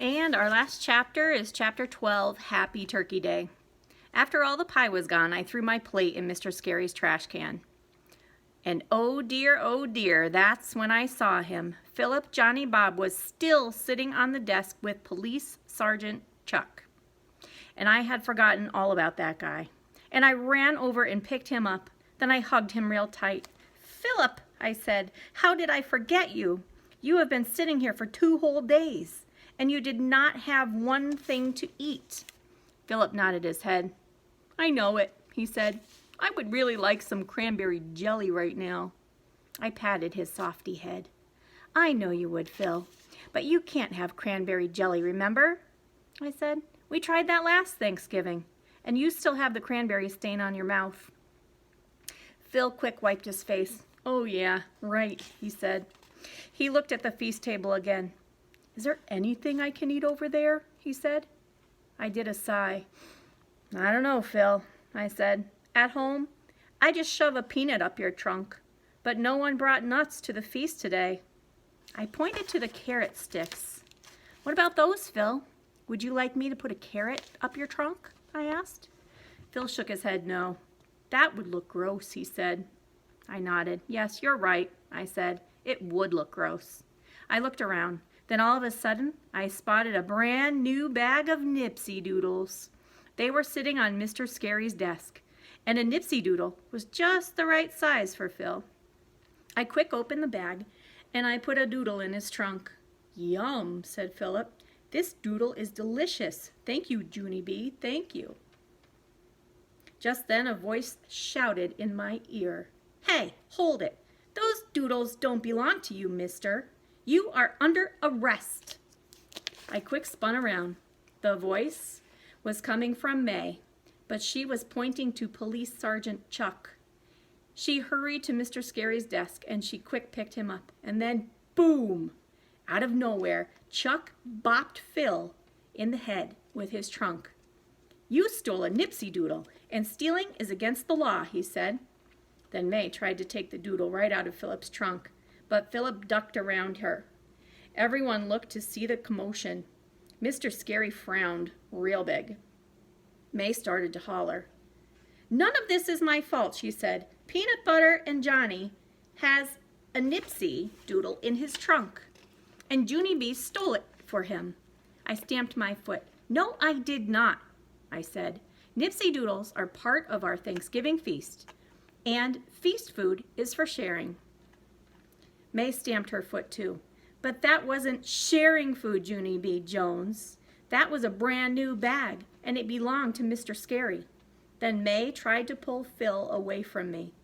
And our last chapter is chapter 12, Happy Turkey Day. After all the pie was gone, I threw my plate in Mr. Scary's trash can. And oh dear, that's when I saw him. Philip Johnny Bob was still sitting on the desk with Police Sergeant Chuck. And I had forgotten all about that guy. And I ran over and picked him up. Then I hugged him real tight. "Philip," I said, "how did I forget you? You have been sitting here for 2 whole days, and you did not have one thing to eat." Philip nodded his head. "I know it," he said. "I would really like some cranberry jelly right now." I patted his softy head. "I know you would, Phil, but you can't have cranberry jelly, remember?" I said. "We tried that last Thanksgiving, and you still have the cranberry stain on your mouth." Phil quick wiped his face. "Oh yeah, right," he said. He looked at the feast table again. "Is there anything I can eat over there?" he said. I did a sigh. "I don't know, Phil," I said. "At home, I just shove a peanut up your trunk, but no one brought nuts to the feast today." I pointed to the carrot sticks. "What about those, Phil? Would you like me to put a carrot up your trunk?" I asked. Phil shook his head no. "That would look gross," he said. I nodded. "Yes, you're right," I said. "It would look gross." I looked around. Then all of a sudden, I spotted a brand new bag of Nipsey Doodles. They were sitting on Mr. Scary's desk, and a Nipsey Doodle was just the right size for Phil. I quick opened the bag, and I put a doodle in his trunk. "Yum," said Philip. "This doodle is delicious. Thank you, Junie B. Thank you." Just then a voice shouted in my ear, "Hey, hold it. Those doodles don't belong to you, mister. You are under arrest." I quick spun around. The voice was coming from May, but she was pointing to Police Sergeant Chuck. She hurried to Mr. Scary's desk and she quick picked him up. And then, boom! Out of nowhere, Chuck bopped Phil in the head with his trunk. "You stole a Nipsey Doodle, and stealing is against the law," he said. Then May tried to take the doodle right out of Philip's trunk, but Philip ducked around her. Everyone looked to see the commotion. Mr. Scary frowned real big. May started to holler. "None of this is my fault," she said. "Peanut Butter and Johnny has a Nipsey Doodle in his trunk, and Junie B stole it for him." I stamped my foot. "No, I did not," I said. "Nipsey Doodles are part of our Thanksgiving feast, and feast food is for sharing." May stamped her foot too. "But that wasn't sharing food, Junie B. Jones. That was a brand new bag, and it belonged to Mr. Scary." Then May tried to pull Phil away from me,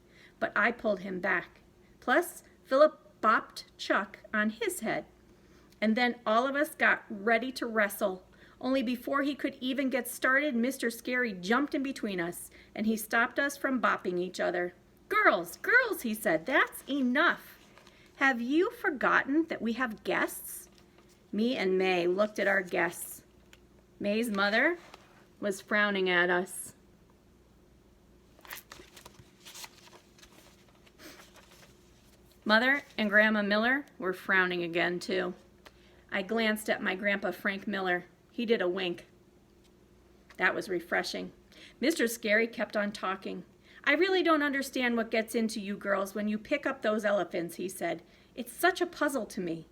but I pulled him back. Plus, Philip bopped Chuck on his head. And then all of us got ready to wrestle. Only before he could even get started, Mr. Scary jumped in between us, and he stopped us from bopping each other. Girls, he said, "that's enough. Have you forgotten that we have guests?" Me and May looked at our guests. May's mother was frowning at us. Mother and Grandma Miller were frowning again, too. I glanced at my Grandpa Frank Miller. He did a wink. That was refreshing. Mr. Scary kept on talking. "I really don't understand what gets into you girls when you pick up those elephants," he said. "It's such a puzzle to me."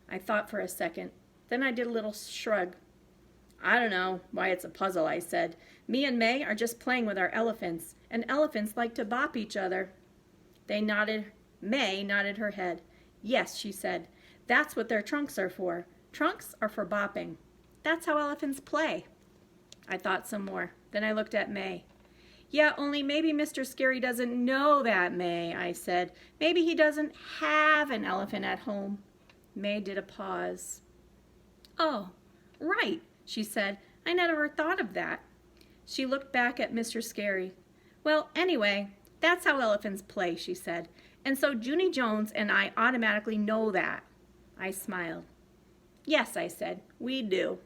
I thought for a second. Then I did a little shrug. "I don't know why it's a puzzle," I said. "Me and May are just playing with our elephants, and elephants like to bop each other." They nodded. May nodded her head. "Yes," she said. "That's what their trunks are for. Trunks are for bopping. That's how elephants play." I thought some more. Then I looked at May. "Yeah, only maybe Mr. Scary doesn't know that, May," I said. "Maybe he doesn't have an elephant at home." May did a pause. "Oh, right," she said. "I never thought of that." She looked back at Mr. Scary. "Well, anyway, that's how elephants play," she said. "And so Junie Jones and I automatically know that." I smiled. "Yes," I said, "we do."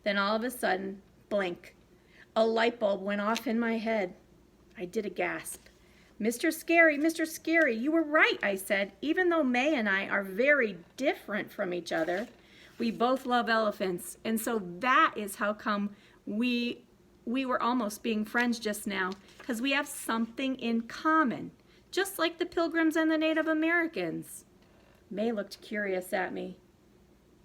Then all of a sudden, blink, a light bulb went off in my head. I did a gasp. Mr. Scary, you were right," I said. "Even though May and I are very different from each other, We both love elephants, and so that is how come we were almost being friends just now, because we have something in common, just like the Pilgrims and the Native Americans. May looked curious at me.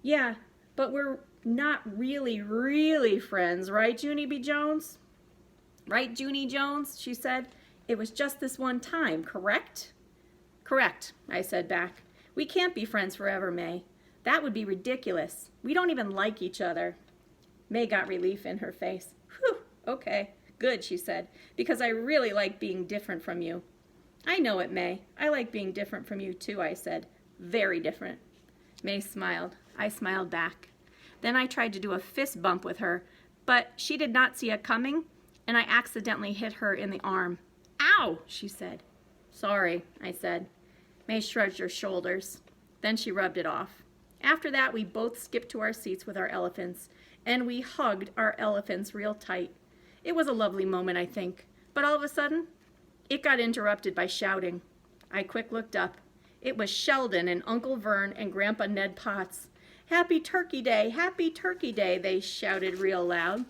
Yeah, but we're not really friends, right, Junie B. Jones? Right, Junie Jones, she said. It was just this one time, correct? Correct, I said back. We can't be friends forever, May. That would be ridiculous. We don't even like each other. May got relief in her face. Whew, okay, good, she said, because I really like being different from you. I know it, May. I like being different from you too, I said. Very different. May smiled. I smiled back. Then I tried to do a fist bump with her, but she did not see it coming, and I accidentally hit her in the arm. Ow, she said. Sorry, I said. May shrugged her shoulders. Then she rubbed it off. After that, we both skipped to our seats with our elephants, and we hugged our elephants real tight. It was a lovely moment, I think, but all of a sudden, it got interrupted by shouting. I quick looked up. It was Sheldon and Uncle Vern and Grandpa Ned Potts. Happy Turkey Day, Happy Turkey Day, they shouted real loud.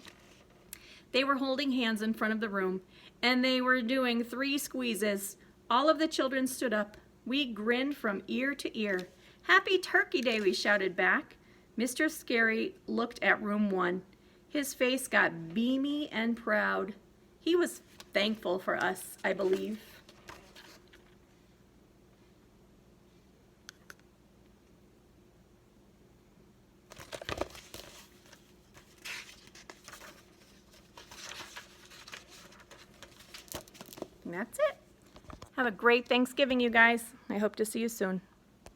They were holding hands in front of the room, and they were doing 3 squeezes. All of the children stood up. We grinned from ear to ear. Happy Turkey Day, we shouted back. Mr. Scary looked at room 1. His face got beamy and proud. He was thankful for us, I believe. And that's it. Have a great Thanksgiving, you guys. I hope to see you soon.